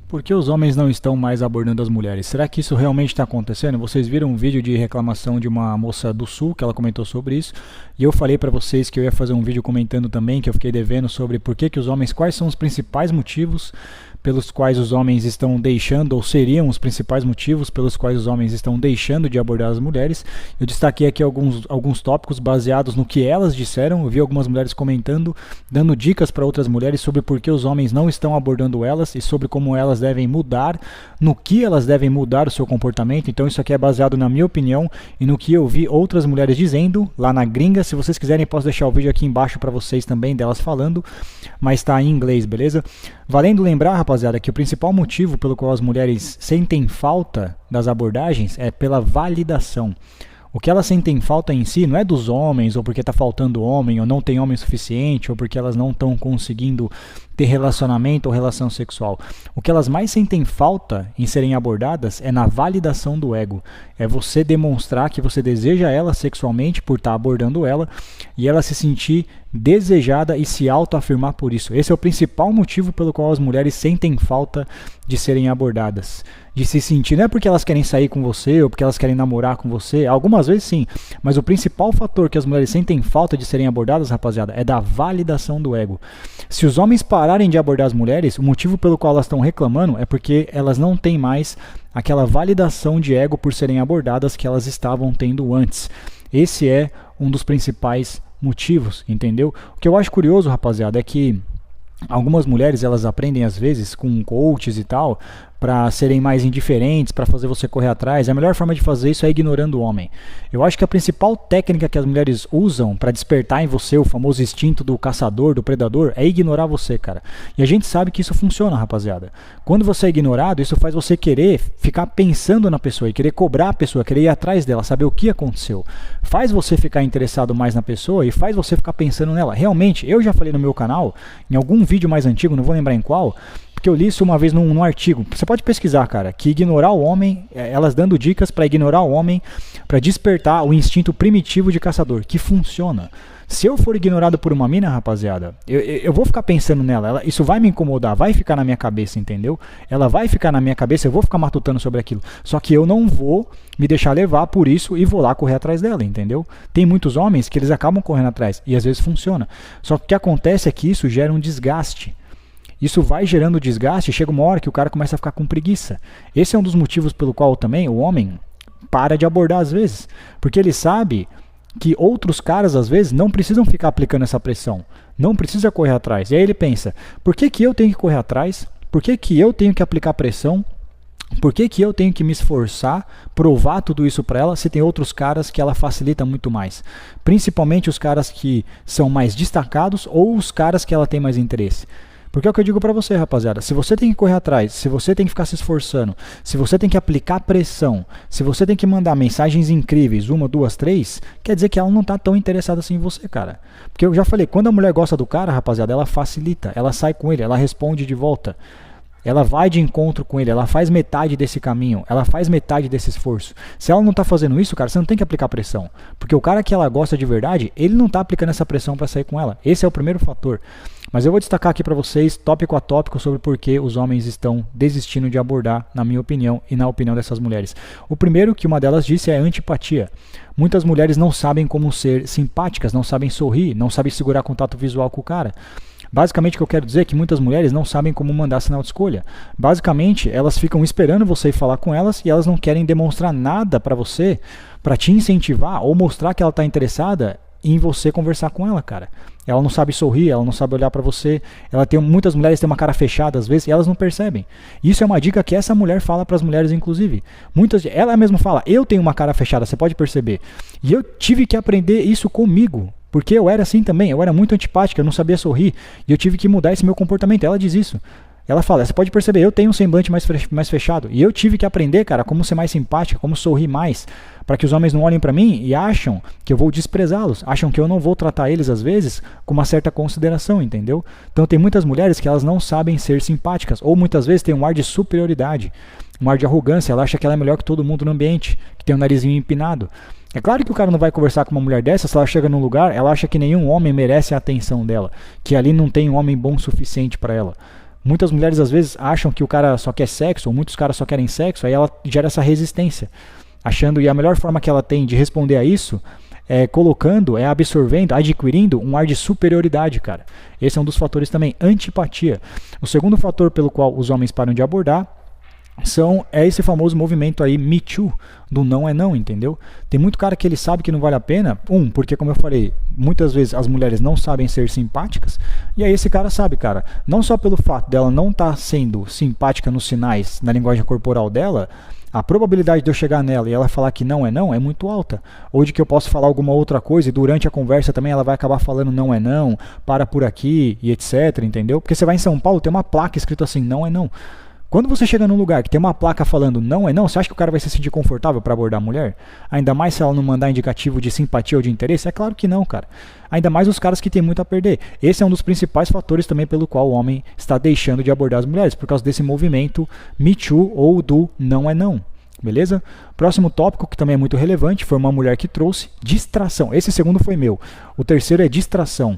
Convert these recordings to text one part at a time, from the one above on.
Por que os homens não estão mais abordando as mulheres? Será que isso realmente está acontecendo? Vocês viram um vídeo de reclamação de uma moça do Sul, que ela comentou sobre isso, e eu falei para vocês que eu ia fazer um vídeo comentando também, que eu fiquei devendo sobre por que os homens, quais são os principais motivos pelos quais os homens estão deixando, ou seriam os principais motivos pelos quais os homens estão deixando de abordar as mulheres. Eu destaquei aqui alguns tópicos baseados no que elas disseram. Eu vi algumas mulheres comentando, dando dicas para outras mulheres sobre por que os homens não estão abordando elas e sobre como elas devem mudar, no que elas devem mudar o seu comportamento. Então isso aqui é baseado na minha opinião e no que eu vi outras mulheres dizendo lá na gringa. Se vocês quiserem, posso deixar o vídeo aqui embaixo para vocês também delas falando, mas está em inglês, beleza? Valendo lembrar, rapaziada, que o principal motivo pelo qual as mulheres sentem falta das abordagens é pela validação. O que elas sentem falta em si não é dos homens, ou porque está faltando homem, ou não tem homem suficiente, ou porque elas não estão conseguindo ter relacionamento ou relação sexual. O que elas mais sentem falta em serem abordadas é na validação do ego. É você demonstrar que você deseja ela sexualmente por estar abordando ela, e ela se sentir desejada e se autoafirmar por isso. Esse é o principal motivo pelo qual as mulheres sentem falta de serem abordadas. De se sentir, não é porque elas querem sair com você ou porque elas querem namorar com você, algumas vezes sim, mas o principal fator que as mulheres sentem falta de serem abordadas, rapaziada, é da validação do ego. Se os homens pararem de abordar as mulheres, o motivo pelo qual elas estão reclamando é porque elas não têm mais aquela validação de ego por serem abordadas que elas estavam tendo antes. Esse é um dos principais motivos, entendeu? O que eu acho curioso, rapaziada, é que algumas mulheres, elas aprendem às vezes com coaches e tal, para serem mais indiferentes, para fazer você correr atrás. A melhor forma de fazer isso é ignorando o homem. Eu acho que a principal técnica que as mulheres usam para despertar em você o famoso instinto do caçador, do predador, é ignorar você, cara. E a gente sabe que isso funciona, rapaziada. Quando você é ignorado, isso faz você querer ficar pensando na pessoa e querer cobrar a pessoa, querer ir atrás dela, saber o que aconteceu. Faz você ficar interessado mais na pessoa e faz você ficar pensando nela. Realmente, eu já falei no meu canal, em algum vídeo mais antigo, não vou lembrar em qual, porque eu li isso uma vez num artigo. Você pode pesquisar, cara, que ignorar o homem, elas dando dicas para ignorar o homem, para despertar o instinto primitivo de caçador, que funciona. Se eu for ignorado por uma mina, rapaziada, eu vou ficar pensando nela, isso vai me incomodar, vai ficar na minha cabeça, entendeu? Ela vai ficar na minha cabeça, eu vou ficar matutando sobre aquilo. Só que eu não vou me deixar levar por isso e vou lá correr atrás dela, entendeu? Tem muitos homens que eles acabam correndo atrás e às vezes funciona. Só que o que acontece é que isso gera um desgaste. Isso vai gerando desgaste e chega uma hora que o cara começa a ficar com preguiça. Esse é um dos motivos pelo qual também o homem para de abordar às vezes. Porque ele sabe que outros caras às vezes não precisam ficar aplicando essa pressão. Não precisa correr atrás. E aí ele pensa, por que eu tenho que correr atrás? Por que eu tenho que aplicar pressão? Por que eu tenho que me esforçar, provar tudo isso para ela, se tem outros caras que ela facilita muito mais? Principalmente os caras que são mais destacados ou os caras que ela tem mais interesse. Porque é o que eu digo pra você, rapaziada, se você tem que correr atrás, se você tem que ficar se esforçando, se você tem que aplicar pressão, se você tem que mandar mensagens incríveis, 1, 2, 3, quer dizer que ela não tá tão interessada assim em você, cara. Porque eu já falei, quando a mulher gosta do cara, rapaziada, ela facilita, ela sai com ele, ela responde de volta. Ela vai de encontro com ele, ela faz metade desse caminho, ela faz metade desse esforço. Se ela não está fazendo isso, cara, você não tem que aplicar pressão. Porque o cara que ela gosta de verdade, ele não está aplicando essa pressão para sair com ela. Esse é o primeiro fator. Mas eu vou destacar aqui para vocês, tópico a tópico, sobre por que os homens estão desistindo de abordar, na minha opinião e na opinião dessas mulheres. O primeiro que uma delas disse é a antipatia. Muitas mulheres não sabem como ser simpáticas, não sabem sorrir, não sabem segurar contato visual com o cara. Basicamente o que eu quero dizer é que muitas mulheres não sabem como mandar sinal de escolha. Basicamente, elas ficam esperando você ir falar com elas e elas não querem demonstrar nada para você, para te incentivar ou mostrar que ela está interessada em você conversar com ela, cara. Ela não sabe sorrir, ela não sabe olhar para você. Muitas mulheres têm uma cara fechada às vezes e elas não percebem. Isso é uma dica que essa mulher fala para as mulheres, inclusive. Ela mesma fala, eu tenho uma cara fechada, você pode perceber. E eu tive que aprender isso comigo. Porque eu era assim também, eu era muito antipática, eu não sabia sorrir, e eu tive que mudar esse meu comportamento. Ela diz isso. Ela fala, você pode perceber, eu tenho um semblante mais fechado, e eu tive que aprender, cara, como ser mais simpática, como sorrir mais, para que os homens não olhem para mim e acham que eu vou desprezá-los, acham que eu não vou tratar eles, às vezes, com uma certa consideração, entendeu? Então tem muitas mulheres que elas não sabem ser simpáticas, ou muitas vezes tem um ar de superioridade, um ar de arrogância, ela acha que ela é melhor que todo mundo no ambiente, que tem um narizinho empinado. É claro que o cara não vai conversar com uma mulher dessa se ela chega num lugar, ela acha que nenhum homem merece a atenção dela, que ali não tem um homem bom o suficiente para ela. Muitas mulheres às vezes acham que o cara só quer sexo, ou muitos caras só querem sexo, aí ela gera essa resistência, achando, e a melhor forma que ela tem de responder a isso é colocando, é absorvendo, adquirindo um ar de superioridade, cara. Esse é um dos fatores também, antipatia. O segundo fator pelo qual os homens param de abordar é esse famoso movimento aí, Me Too, do não é não, entendeu? Tem muito cara que ele sabe que não vale a pena, porque como eu falei, muitas vezes as mulheres não sabem ser simpáticas, e aí esse cara sabe, cara, não só pelo fato dela não estar sendo simpática nos sinais, na linguagem corporal dela, a probabilidade de eu chegar nela e ela falar que não é muito alta. Ou de que eu posso falar alguma outra coisa e durante a conversa também ela vai acabar falando não é não, para por aqui e etc, entendeu? Porque você vai em São Paulo, tem uma placa escrito assim, não é não. Quando você chega num lugar que tem uma placa falando não é não, você acha que o cara vai se sentir confortável para abordar a mulher? Ainda mais se ela não mandar indicativo de simpatia ou de interesse? É claro que não, cara. Ainda mais os caras que têm muito a perder. Esse é um dos principais fatores também pelo qual o homem está deixando de abordar as mulheres, por causa desse movimento Me Too ou do não é não. Beleza? Próximo tópico, que também é muito relevante, foi uma mulher que trouxe distração. Esse segundo foi meu. O terceiro é distração.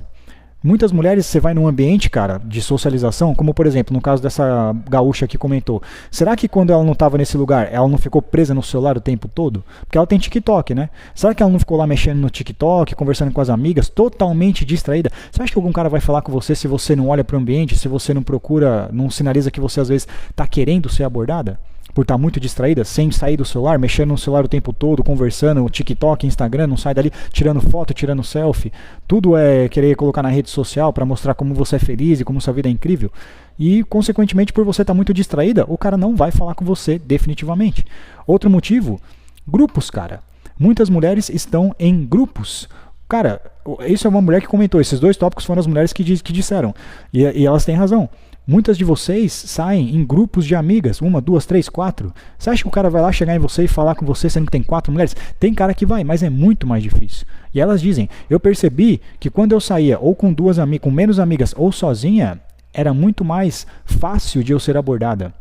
Muitas mulheres, você vai num ambiente, cara, de socialização, como por exemplo, no caso dessa gaúcha que comentou, será que quando ela não estava nesse lugar, ela não ficou presa no celular o tempo todo? Porque ela tem TikTok, né? Será que ela não ficou lá mexendo no TikTok, conversando com as amigas, totalmente distraída? Você acha que algum cara vai falar com você se você não olha para o ambiente, se você não procura, não sinaliza que você às vezes está querendo ser abordada? Por estar muito distraída, sem sair do celular, mexendo no celular o tempo todo, conversando, TikTok, Instagram, não sai dali, tirando foto, tirando selfie. Tudo é querer colocar na rede social para mostrar como você é feliz e como sua vida é incrível. E, consequentemente, por você estar muito distraída, o cara não vai falar com você definitivamente. Outro motivo, grupos, cara. Muitas mulheres estão em grupos. Cara, isso é uma mulher que comentou, esses dois tópicos foram as mulheres que disseram. E elas têm razão. Muitas de vocês saem em grupos de amigas, 1, 2, 3, 4. Você acha que o cara vai lá chegar em você e falar com você sendo que tem 4 mulheres? Tem cara que vai, mas é muito mais difícil. E elas dizem, eu percebi que quando eu saía ou com com menos amigas ou sozinha, era muito mais fácil de eu ser abordada.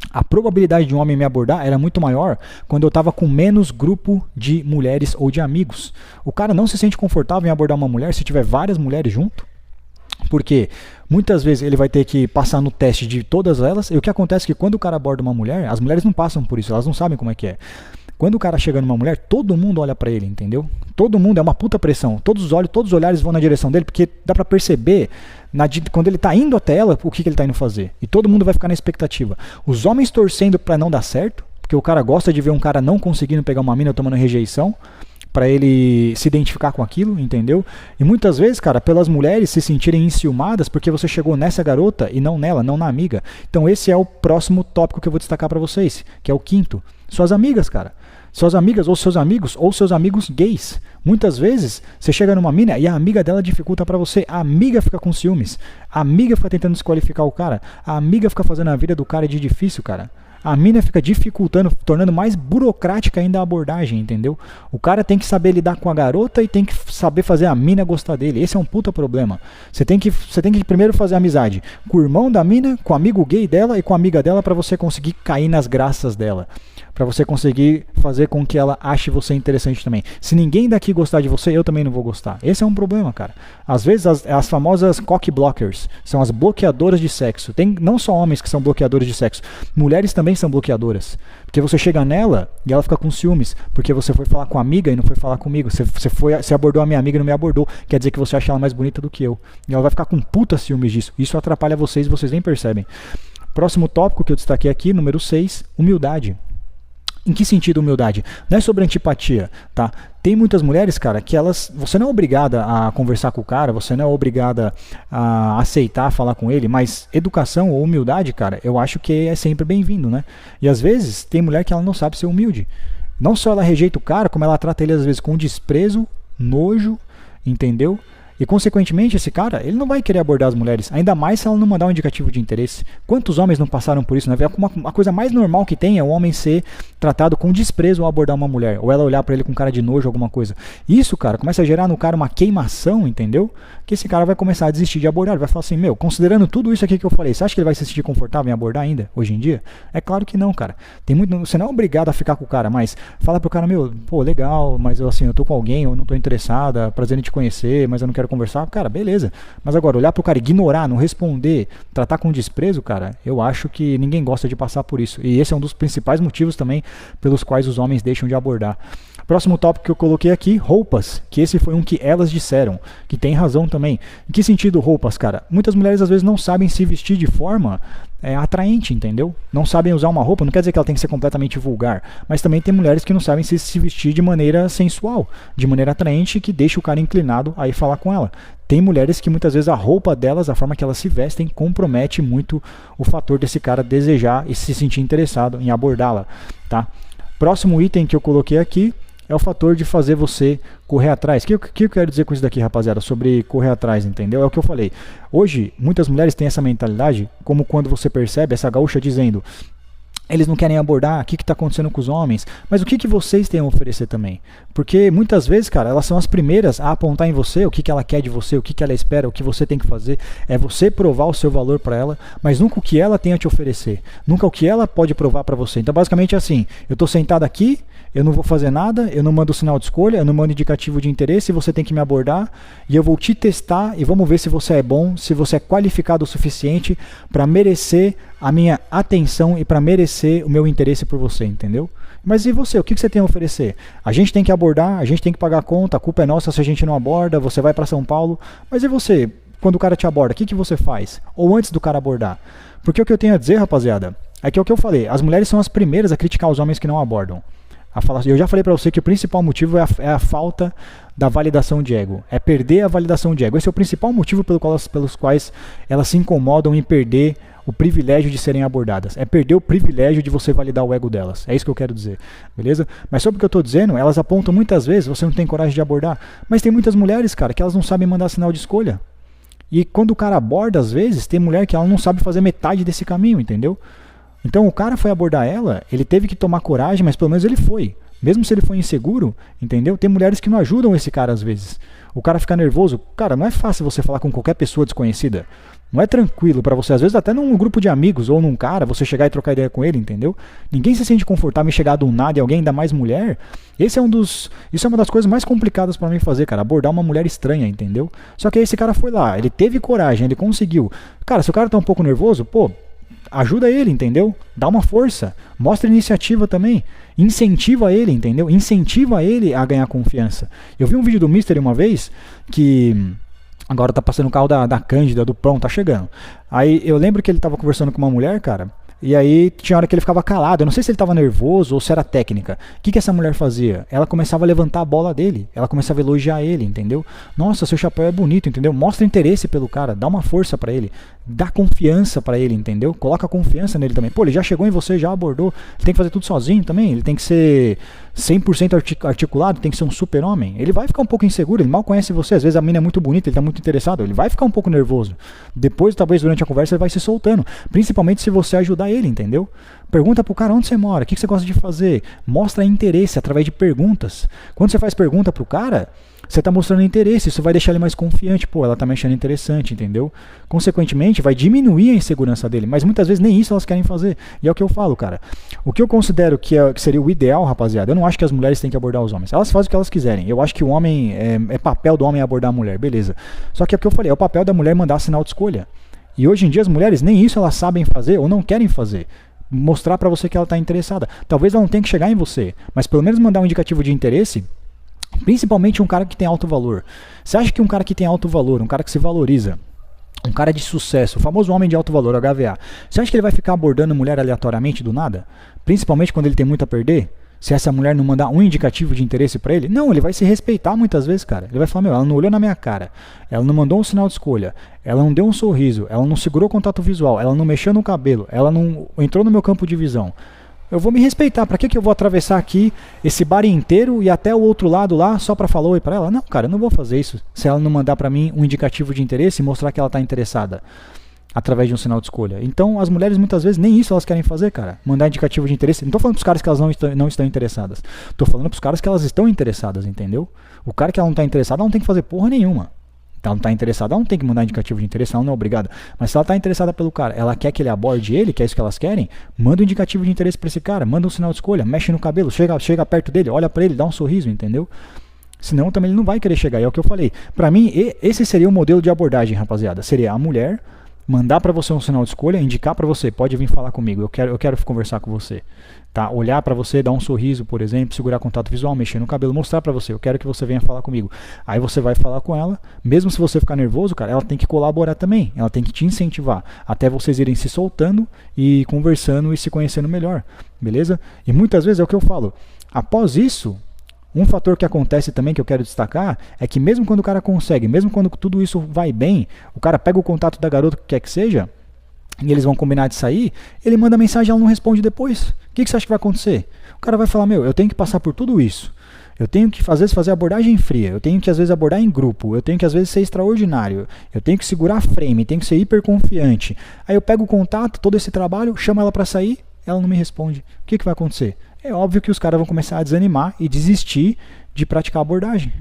A probabilidade de um homem me abordar era muito maior quando eu estava com menos grupo de mulheres ou de amigos. O cara não se sente confortável em abordar uma mulher se tiver várias mulheres junto. Porque muitas vezes ele vai ter que passar no teste de todas elas, e o que acontece é que quando o cara aborda uma mulher, as mulheres não passam por isso, elas não sabem como é que é. Quando o cara chega numa mulher, todo mundo olha pra ele, entendeu? Todo mundo, é uma puta pressão, todos os olhares vão na direção dele, porque dá pra perceber quando ele tá indo até ela, o que ele tá indo fazer. E todo mundo vai ficar na expectativa. Os homens torcendo pra não dar certo, porque o cara gosta de ver um cara não conseguindo pegar uma mina tomando rejeição, para ele se identificar com aquilo, entendeu? E muitas vezes, cara, pelas mulheres se sentirem enciumadas porque você chegou nessa garota e não nela, não na amiga. Então esse é o próximo tópico que eu vou destacar para vocês, que é o quinto. Suas amigas, cara. Suas amigas ou seus amigos gays. Muitas vezes você chega numa mina e a amiga dela dificulta para você. A amiga fica com ciúmes. A amiga fica tentando desqualificar o cara. A amiga fica fazendo a vida do cara de difícil, cara. A mina fica dificultando, tornando mais burocrática ainda a abordagem, entendeu? O cara tem que saber lidar com a garota e tem que saber fazer a mina gostar dele. Esse é um puta problema. Você tem que primeiro fazer amizade com o irmão da mina, com o amigo gay dela e com a amiga dela para você conseguir cair nas graças dela. Para você conseguir fazer com que ela ache você interessante também. Se ninguém daqui gostar de você, eu também não vou gostar. Esse é um problema, cara. Às vezes as famosas cock blockers são as bloqueadoras de sexo. Tem não só homens que são bloqueadores de sexo, mulheres também são bloqueadoras. Porque você chega nela e ela fica com ciúmes, porque você foi falar com a amiga e não foi falar comigo. Você abordou a minha amiga e não me abordou. Quer dizer que você acha ela mais bonita do que eu. E ela vai ficar com puta ciúmes disso. Isso atrapalha vocês e vocês nem percebem. Próximo tópico que eu destaquei aqui, número 6, humildade. Em que sentido humildade? Não é sobre antipatia, tá? Tem muitas mulheres, cara, que você não é obrigada a conversar com o cara, você não é obrigada a aceitar falar com ele, mas educação ou humildade, cara, eu acho que é sempre bem-vindo, né? E às vezes tem mulher que ela não sabe ser humilde. Não só ela rejeita o cara, como ela trata ele às vezes com desprezo, nojo, entendeu? E, consequentemente, esse cara, ele não vai querer abordar as mulheres, ainda mais se ela não mandar um indicativo de interesse. Quantos homens não passaram por isso, né? Uma coisa mais normal que tem é o homem ser tratado com desprezo ao abordar uma mulher, ou ela olhar pra ele com cara de nojo, alguma coisa. Isso, cara, começa a gerar no cara uma queimação, entendeu? Que esse cara vai começar a desistir de abordar, ele vai falar assim, considerando tudo isso aqui que eu falei, você acha que ele vai se sentir confortável em abordar ainda, hoje em dia? É claro que não, cara. Você não é obrigado a ficar com o cara, mas fala pro cara, legal, mas eu tô com alguém, eu não tô interessada, prazer em te conhecer, mas eu não quero quero conversar, cara, beleza. Mas agora, olhar pro cara, ignorar, não responder, tratar com desprezo, cara, eu acho que ninguém gosta de passar por isso. E esse é um dos principais motivos também pelos quais os homens deixam de abordar. Próximo tópico que eu coloquei aqui, roupas, que esse foi um que elas disseram, que tem razão também. Em que sentido roupas, cara? Muitas mulheres às vezes não sabem se vestir de forma atraente, entendeu? Não sabem usar uma roupa, não quer dizer que ela tem que ser completamente vulgar, mas também tem mulheres que não sabem se vestir de maneira sensual, de maneira atraente, que deixa o cara inclinado a ir falar com ela. Tem mulheres que muitas vezes a roupa delas, a forma que elas se vestem, compromete muito o fator desse cara desejar e se sentir interessado em abordá-la, tá? Próximo item que eu coloquei aqui é o fator de fazer você correr atrás. O que eu quero dizer com isso daqui, rapaziada? Sobre correr atrás, entendeu? É o que eu falei. Hoje, muitas mulheres têm essa mentalidade, como quando você percebe essa gaúcha dizendo: eles não querem abordar, o que está acontecendo com os homens? Mas o que vocês têm a oferecer também? Porque muitas vezes, cara, elas são as primeiras a apontar em você o que ela quer de você, o que ela espera, o que você tem que fazer. É você provar o seu valor para ela, mas nunca o que ela tem a te oferecer. Nunca o que ela pode provar para você. Então, basicamente é assim: eu estou sentado aqui, eu não vou fazer nada, eu não mando sinal de escolha, eu não mando indicativo de interesse, você tem que me abordar e eu vou te testar e vamos ver se você é bom, se você é qualificado o suficiente para merecer a minha atenção e para merecer o meu interesse por você, entendeu? Mas e você, o que você tem a oferecer? A gente tem que abordar, a gente tem que pagar a conta, a culpa é nossa se a gente não aborda, você vai para São Paulo, mas e você, quando o cara te aborda, o que você faz? Ou antes do cara abordar? Porque o que eu tenho a dizer, rapaziada, é que é o que eu falei, as mulheres são as primeiras a criticar os homens que não abordam. Eu já falei pra você que o principal motivo é a falta da validação de ego. É perder a validação de ego. Esse é o principal motivo pelos quais elas se incomodam em perder o privilégio de serem abordadas. É perder o privilégio de você validar o ego delas. É isso que eu quero dizer. Beleza? Mas sobre o que eu tô dizendo, elas apontam muitas vezes, você não tem coragem de abordar. Mas tem muitas mulheres, cara, que elas não sabem mandar sinal de escolha. E quando o cara aborda, às vezes, tem mulher que ela não sabe fazer metade desse caminho, entendeu? Então o cara foi abordar ela, ele teve que tomar coragem, mas pelo menos ele foi. Mesmo se ele foi inseguro, entendeu? Tem mulheres que não ajudam esse cara às vezes. O cara fica nervoso. Cara, não é fácil você falar com qualquer pessoa desconhecida. Não é tranquilo pra você, às vezes até num grupo de amigos ou num cara, você chegar e trocar ideia com ele, entendeu? Ninguém se sente confortável em chegar do nada e alguém, ainda mais mulher. Isso é uma das coisas mais complicadas pra mim fazer, cara, abordar uma mulher estranha, entendeu? Só que aí esse cara foi lá, ele teve coragem, ele conseguiu. Cara, se o cara tá um pouco nervoso, pô, ajuda ele, entendeu? Dá uma força, mostra iniciativa também, incentiva ele, entendeu? Incentiva ele a ganhar confiança. Eu vi um vídeo do Mystery uma vez, que agora tá passando o carro da Cândida, do Pão, tá chegando. Aí eu lembro que ele tava conversando com uma mulher, cara, e aí tinha hora que ele ficava calado, eu não sei se ele estava nervoso ou se era técnica. O que essa mulher fazia? Ela começava a levantar a bola dele, ela começava a elogiar ele, entendeu? Nossa, seu chapéu é bonito, entendeu? Mostra interesse pelo cara, dá uma força pra ele, dá confiança pra ele, entendeu? Coloca confiança nele também. Pô, ele já chegou em você, já abordou, ele tem que fazer tudo sozinho também, ele tem que ser 100% articulado, tem que ser um super-homem. Ele vai ficar um pouco inseguro, ele mal conhece você, às vezes a mina é muito bonita, ele tá muito interessado, ele vai ficar um pouco nervoso. Depois, talvez durante a conversa, ele vai se soltando, principalmente se você ajudar ele, entendeu? Pergunta pro cara onde você mora, o que você gosta de fazer, mostra interesse através de perguntas. Quando você faz pergunta pro cara, você está mostrando interesse, isso vai deixar ele mais confiante, pô, ela tá me achando interessante, entendeu? Consequentemente, vai diminuir a insegurança dele, mas muitas vezes nem isso elas querem fazer, e é o que eu falo, cara. O que eu considero que seria o ideal, rapaziada, eu não acho que as mulheres têm que abordar os homens, elas fazem o que elas quiserem, eu acho que o homem, é papel do homem abordar a mulher, beleza. Só que é o que eu falei, é o papel da mulher mandar sinal de escolha, e hoje em dia as mulheres nem isso elas sabem fazer ou não querem fazer. Mostrar pra você que ela tá interessada, talvez ela não tenha que chegar em você, mas pelo menos mandar um indicativo de interesse. Principalmente um cara que tem alto valor. Você acha que um cara que tem alto valor, um cara que se valoriza, um cara de sucesso, o famoso homem de alto valor, HVA, você acha que ele vai ficar abordando mulher aleatoriamente do nada? Principalmente quando ele tem muito a perder? Se essa mulher não mandar um indicativo de interesse pra ele? Não, ele vai se respeitar muitas vezes, cara. Ele vai falar, meu, ela não olhou na minha cara, ela não mandou um sinal de escolha, ela não deu um sorriso, ela não segurou contato visual, ela não mexeu no cabelo, ela não entrou no meu campo de visão. Eu vou me respeitar, pra que eu vou atravessar aqui esse bar inteiro e até o outro lado lá só pra falar oi pra ela? Não, cara, eu não vou fazer isso se ela não mandar pra mim um indicativo de interesse e mostrar que ela tá interessada através de um sinal de escolha. Então as mulheres muitas vezes nem isso elas querem fazer, cara, mandar indicativo de interesse. Não tô falando pros caras que elas não estão interessadas, tô falando pros caras que elas estão interessadas, entendeu? O cara que ela não tá interessada, ela não tem que fazer porra nenhuma. Ela não está interessada, ela não tem que mandar indicativo de interesse, ela não é obrigada. Mas se ela está interessada pelo cara, ela quer que ele aborde ele, que é isso que elas querem, manda um indicativo de interesse para esse cara, manda um sinal de escolha, mexe no cabelo, chega perto dele, olha para ele, dá um sorriso, entendeu? Senão também ele não vai querer chegar. E é o que eu falei. Para mim, esse seria o modelo de abordagem, rapaziada. Seria a mulher mandar para você um sinal de escolha, indicar para você, pode vir falar comigo, eu quero conversar com você. Tá? Olhar para você, dar um sorriso, por exemplo, segurar contato visual, mexer no cabelo, mostrar para você, eu quero que você venha falar comigo. Aí você vai falar com ela, mesmo se você ficar nervoso, cara, ela tem que colaborar também, ela tem que te incentivar, até vocês irem se soltando e conversando e se conhecendo melhor, beleza? E muitas vezes é o que eu falo, após isso, um fator que acontece também que eu quero destacar é que mesmo quando o cara consegue, mesmo quando tudo isso vai bem, o cara pega o contato da garota que quer que seja, e eles vão combinar de sair, ele manda mensagem e ela não responde depois. O que você acha que vai acontecer? O cara vai falar, meu, eu tenho que passar por tudo isso. Eu tenho que, às vezes, fazer abordagem fria. Eu tenho que, às vezes, abordar em grupo. Eu tenho que, às vezes, ser extraordinário. Eu tenho que segurar a frame. Tenho que ser hiper confiante. Aí eu pego o contato, todo esse trabalho, chamo ela para sair, ela não me responde. O que vai acontecer? É óbvio que os caras vão começar a desanimar e desistir de praticar abordagem.